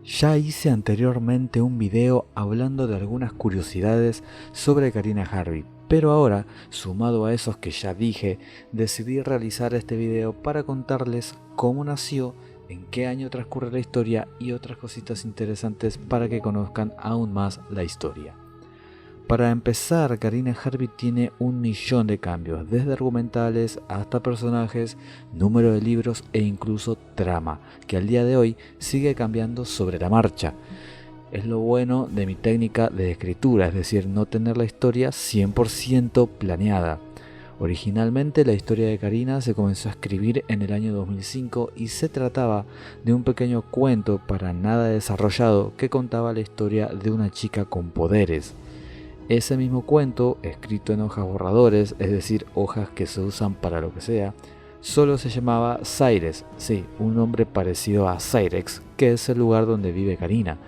Ya hice anteriormente un video hablando de algunas curiosidades sobre Karina Harvey, pero ahora, sumado a esos que ya dije, decidí realizar este video para contarles cómo nació, en qué año transcurre la historia y otras cositas interesantes para que conozcan aún más la historia. Para empezar, Karina Harvey tiene un millón de cambios, desde argumentales hasta personajes, número de libros e incluso trama, que al día de hoy sigue cambiando sobre la marcha. Es lo bueno de mi técnica de escritura, es decir, no tener la historia 100% planeada. Originalmente la historia de Karina se comenzó a escribir en el año 2005 y se trataba de un pequeño cuento para nada desarrollado que contaba la historia de una chica con poderes. Ese mismo cuento, escrito en hojas borradores, es decir, hojas que se usan para lo que sea, solo se llamaba Zaires, sí, un nombre parecido a Cyrex, que es el lugar donde vive Karina.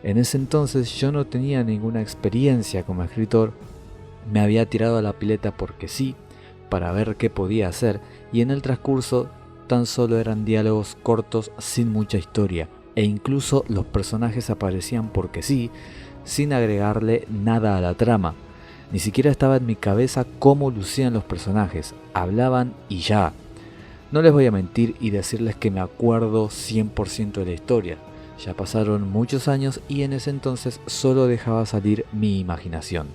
En ese entonces yo no tenía ninguna experiencia como escritor, me había tirado a la pileta porque sí, para ver qué podía hacer, y en el transcurso tan solo eran diálogos cortos sin mucha historia, e incluso los personajes aparecían porque sí, sin agregarle nada a la trama. Ni siquiera estaba en mi cabeza cómo lucían los personajes, hablaban y ya. No les voy a mentir y decirles que me acuerdo 100% de la historia. Ya pasaron muchos años y en ese entonces solo dejaba salir mi imaginación.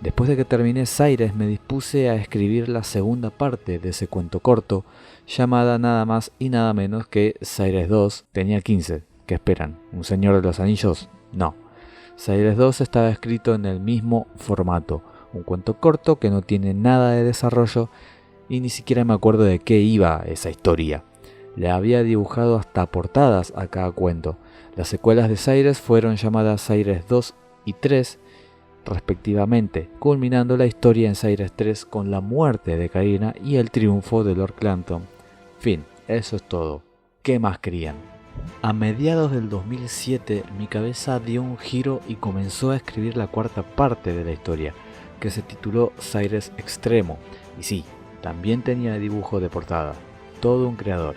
Después de que terminé Zaires me dispuse a escribir la segunda parte de ese cuento corto, llamada nada más y nada menos que Zaires 2. Tenía 15. ¿Qué esperan? ¿Un Señor de los Anillos? No. Zaires 2 estaba escrito en el mismo formato, un cuento corto que no tiene nada de desarrollo y ni siquiera me acuerdo de qué iba esa historia. Le había dibujado hasta portadas a cada cuento. Las secuelas de Zaires fueron llamadas Zaires 2 y 3 respectivamente, culminando la historia en Zaires 3 con la muerte de Karina y el triunfo de Lord Clanton. Fin, eso es todo. ¿Qué más querían? A mediados del 2007 mi cabeza dio un giro y comenzó a escribir la cuarta parte de la historia, que se tituló Zaires Extremo, y sí, también tenía dibujo de portada, todo un creador.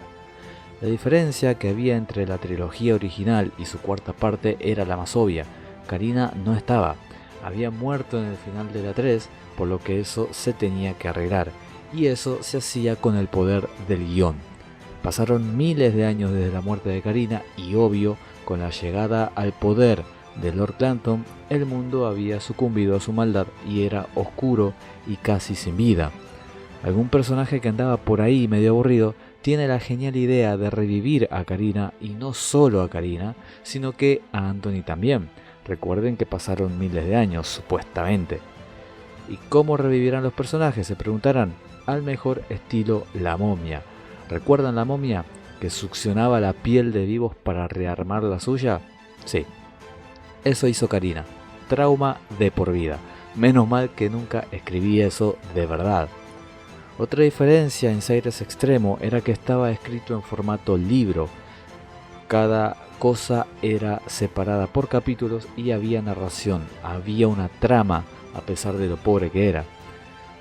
La diferencia que había entre la trilogía original y su cuarta parte era la más obvia. Karina no estaba, había muerto en el final de la 3, por lo que eso se tenía que arreglar, y eso se hacía con el poder del guión. Pasaron miles de años desde la muerte de Karina y obvio, con la llegada al poder de Lord Clanton, el mundo había sucumbido a su maldad y era oscuro y casi sin vida. Algún personaje que andaba por ahí medio aburrido tiene la genial idea de revivir a Karina, y no solo a Karina, sino que a Anthony también. Recuerden que pasaron miles de años, supuestamente. ¿Y cómo revivirán los personajes? Se preguntarán. Al mejor estilo La Momia. ¿Recuerdan La Momia? ¿Que succionaba la piel de vivos para rearmar la suya? Sí, eso hizo Karina. Trauma de por vida. Menos mal que nunca escribí eso de verdad. Otra diferencia en Zaires Extremo era que estaba escrito en formato libro. Cada cosa era separada por capítulos y había narración, había una trama, a pesar de lo pobre que era.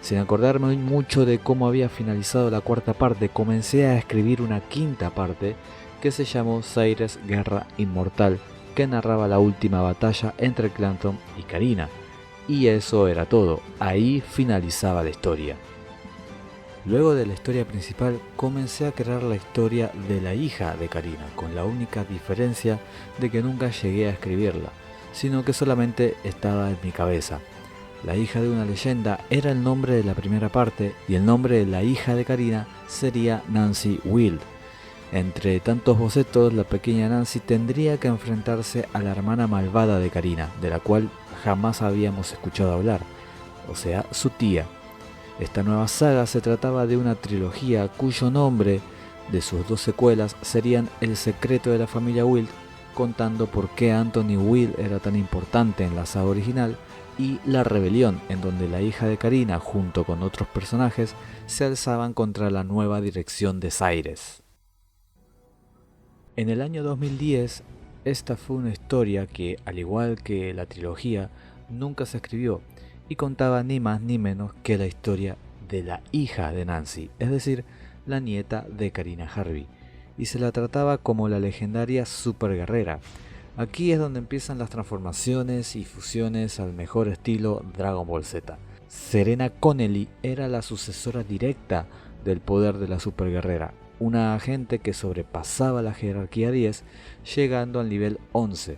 Sin acordarme mucho de cómo había finalizado la cuarta parte, comencé a escribir una quinta parte que se llamó Zaires Guerra Inmortal, que narraba la última batalla entre Clanton y Karina. Y eso era todo, ahí finalizaba la historia. Luego de la historia principal, comencé a crear la historia de la hija de Karina, con la única diferencia de que nunca llegué a escribirla, sino que solamente estaba en mi cabeza. La hija de una leyenda era el nombre de la primera parte y el nombre de la hija de Karina sería Nancy Wilde. Entre tantos bocetos, la pequeña Nancy tendría que enfrentarse a la hermana malvada de Karina, de la cual jamás habíamos escuchado hablar, o sea, su tía. Esta nueva saga se trataba de una trilogía cuyo nombre de sus dos secuelas serían El secreto de la familia Wilde, contando por qué Anthony Wilde era tan importante en la saga original, y La rebelión, en donde la hija de Karina junto con otros personajes se alzaban contra la nueva dirección de Zaires. En el año 2010, esta fue una historia que, al igual que la trilogía, nunca se escribió y contaba ni más ni menos que la historia de la hija de Nancy, es decir, la nieta de Karina Harvey, y se la trataba como la legendaria superguerrera. Aquí es donde empiezan las transformaciones y fusiones al mejor estilo Dragon Ball Z. Serena Connelly era la sucesora directa del poder de la superguerrera, una agente que sobrepasaba la jerarquía 10, llegando al nivel 11.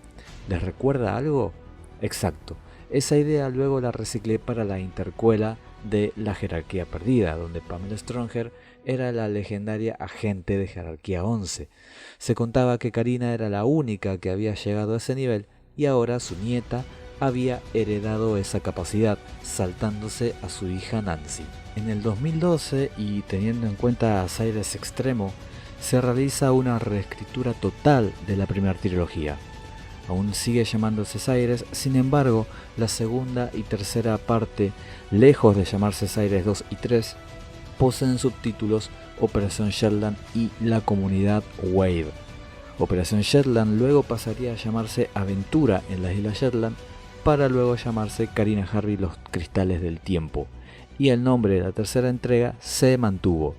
¿Les recuerda algo? Exacto. Esa idea luego la reciclé para la intercuela de La jerarquía perdida, donde Pamela Stronger era la legendaria agente de jerarquía 11. Se contaba que Karina era la única que había llegado a ese nivel y ahora su nieta había heredado esa capacidad, saltándose a su hija Nancy. En el 2012, y teniendo en cuenta a Cyrus Extremo, se realiza una reescritura total de la primera trilogía. Aún sigue llamándose Cyrus, sin embargo, la segunda y tercera parte, lejos de llamarse Cyrus 2 y 3, poseen subtítulos Operación Shetland y La Comunidad Wave. Operación Shetland luego pasaría a llamarse Aventura en la isla Shetland, para luego llamarse Karina Harvey Los Cristales del Tiempo, y el nombre de la tercera entrega se mantuvo.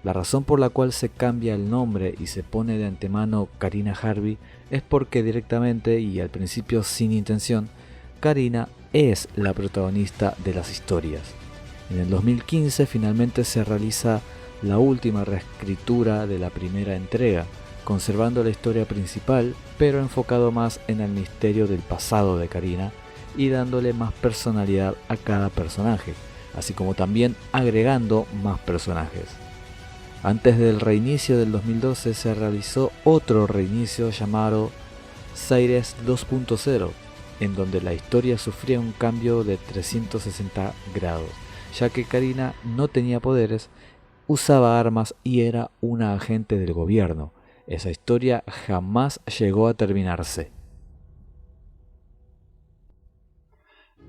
La razón por la cual se cambia el nombre y se pone de antemano Karina Harvey es porque directamente y al principio sin intención, Karina es la protagonista de las historias. En el 2015 finalmente se realiza la última reescritura de la primera entrega, conservando la historia principal, pero enfocado más en el misterio del pasado de Karina y dándole más personalidad a cada personaje, así como también agregando más personajes. Antes del reinicio del 2012 se realizó otro reinicio llamado Cyrus 2.0, en donde la historia sufría un cambio de 360 grados, ya que Karina no tenía poderes, usaba armas y era una agente del gobierno. Esa historia jamás llegó a terminarse.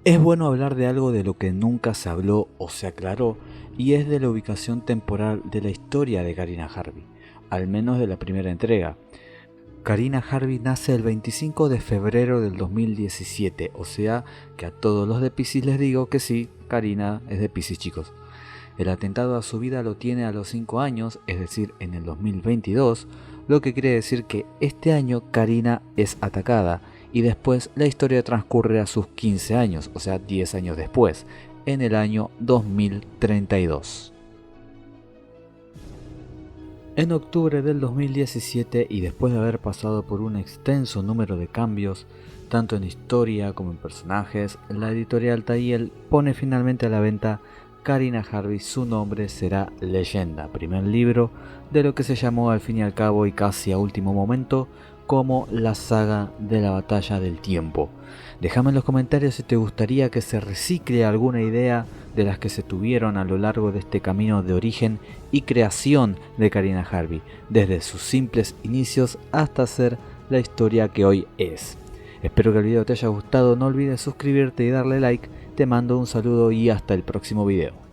Es bueno hablar de algo de lo que nunca se habló o se aclaró, y es de la ubicación temporal de la historia de Karina Harvey, al menos de la primera entrega. Karina Harvey nace el 25 de febrero del 2017, o sea que a todos los de Piscis les digo que sí, Karina es de Piscis, chicos. El atentado a su vida lo tiene a los 5 años, es decir, en el 2022, lo que quiere decir que este año Karina es atacada, y después la historia transcurre a sus 15 años, o sea 10 años después, en el año 2032. En octubre del 2017, y después de haber pasado por un extenso número de cambios, tanto en historia como en personajes, la editorial Tayel pone finalmente a la venta Karina Harvey, Su nombre será leyenda, primer libro de lo que se llamó al fin y al cabo y casi a último momento como la saga de la batalla del tiempo. Déjame en los comentarios si te gustaría que se recicle alguna idea de las que se tuvieron a lo largo de este camino de origen y creación de Karina Harvey, desde sus simples inicios hasta ser la historia que hoy es. Espero que el video te haya gustado, no olvides suscribirte y darle like, te mando un saludo y hasta el próximo video.